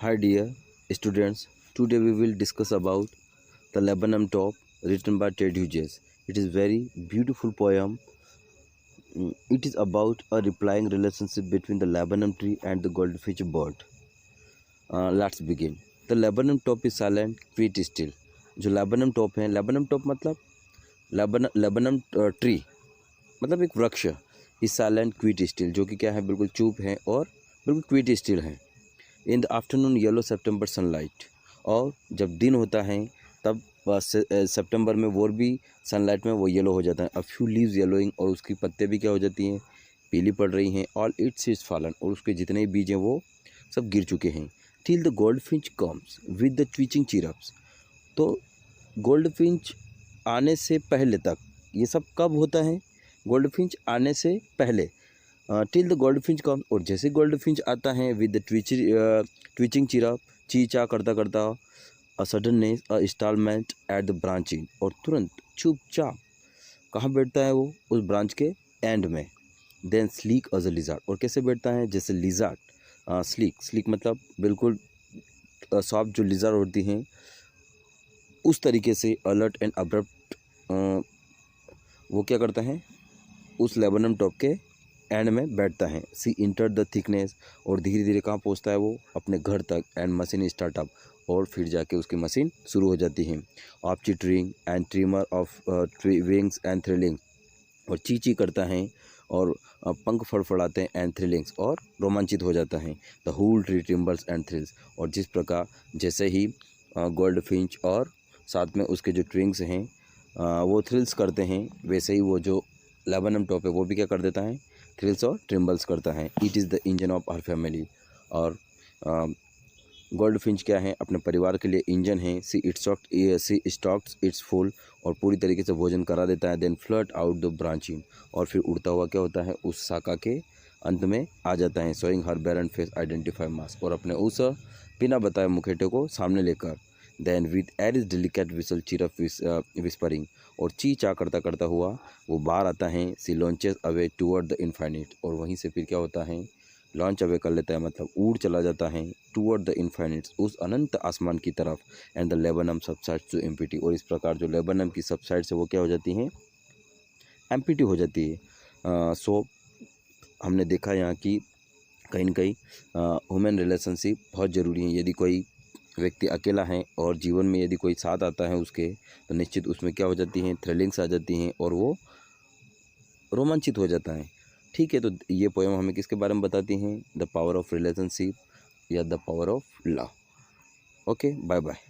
Hi dear students, today we will discuss about the Lebanon Top written by Ted Hughes. It is very beautiful poem. It is about a replying relationship between the Lebanon tree and the goldfinch bird. Let's begin. The Lebanon top is silent, quiet still. जो laburnum top है, laburnum top मतलब laburnum tree मतलब एक वृक्ष इस silent quit still, जो कि क्या है, बिल्कुल चुप है और बिल्कुल क्विट स्टिल है। In the afternoon yellow September sunlight, और जब दिन होता है तब सितंबर में वो भी सनलाइट में वो येलो हो जाता है। अ फ्यू लीव्स येलोइंग, और उसकी पत्ते भी क्या हो जाती हैं, पीली पड़ रही हैं। ऑल इट्स सीड्स फॉलन, और उसके जितने बीज हैं वो सब गिर चुके हैं। Till the goldfinch comes with the twitching chirps, तो गोल्डफिंच आने से पहले तक, ये सब कब होता है, गोल्डफिंच आने से पहले। टिल द गोल्डफिंच कम, और जैसे गोल्डफिंच आता है विद द ट्विचिंग चिरप, ची चा करता करता, a suddenness a instalment at the branching, और तुरंत चुपचाप कहाँ बैठता है वो, उस ब्रांच के एंड में। Then sleek as a lizard, और कैसे बैठता है, जैसे लिजार्ड। स्लीक स्लीक मतलब बिल्कुल सॉफ्ट जो लिजार्ड होती हैं उस तरीके से। अलर्ट एंड अब्रप्ट, वो क्या करता है, उस लेबनम टॉप के एंड में बैठता है। सी इंटर द थिकनेस, और धीरे धीरे कहाँ पहुँचता है वो, अपने घर तक। एंड मशीन स्टार्टअप, और फिर जाके उसकी मशीन शुरू हो जाती है। Of chittering and trimmer of wings and thrilling, और ची ची करता है और पंख फड़फड़ाते हैं। एंड थ्रिलिंग्स, और रोमांचित हो जाता है। The whole tree trembles and thrills, और जिस प्रकार जैसे ही गोल्ड फिंच और साथ में उसके जो ट्विंग्स हैं वो थ्रिल्स करते हैं, वैसे ही वो जो लेबनम टॉप है वो भी क्या कर देता है, थ्रिल्स और ट्रिम्बल्स करता है। It is the engine of our family, और गोल्ड फिंच क्या है, अपने परिवार के लिए इंजन है। सी स्टॉक्स इट्स फुल, और पूरी तरीके से भोजन करा देता है। Then flit out the branching, और फिर उड़ता हुआ क्या होता है, उस शाखा के अंत में आ जाता है। Showing her barren face identify mask, और अपने उस बिना बताए मुखेटे को सामने लेकर। Then with air is delicate whistle chirp whispering, और ची चा करता करता हुआ वो बाहर आता है। She launches away toward the infinite, और वहीं से फिर क्या होता है, लॉन्च अवे कर लेता है, मतलब उड़ चला जाता है। टूवर्ड द इन्फाइनिट्स, उस अनंत आसमान की तरफ। And the laburnum subsides to empty, और इस प्रकार जो लेबनम की सबसाइड से वो क्या हो जाती हैं, एम्पिटी हो जाती है। सो हमने देखा यहाँ की कहीं न कहीं ह्यूमन रिलेशनशिप बहुत ज़रूरी है। यदि कोई व्यक्ति अकेला है और जीवन में यदि कोई साथ आता है उसके, तो निश्चित उसमें क्या हो जाती हैं, थ्रिलिंग्स आ जाती हैं, और वो रोमांचित हो जाता है। ठीक है, तो ये पोएम हमें किसके बारे में बताती हैं, द पावर ऑफ रिलेशनशिप या the power of love. Okay, bye bye.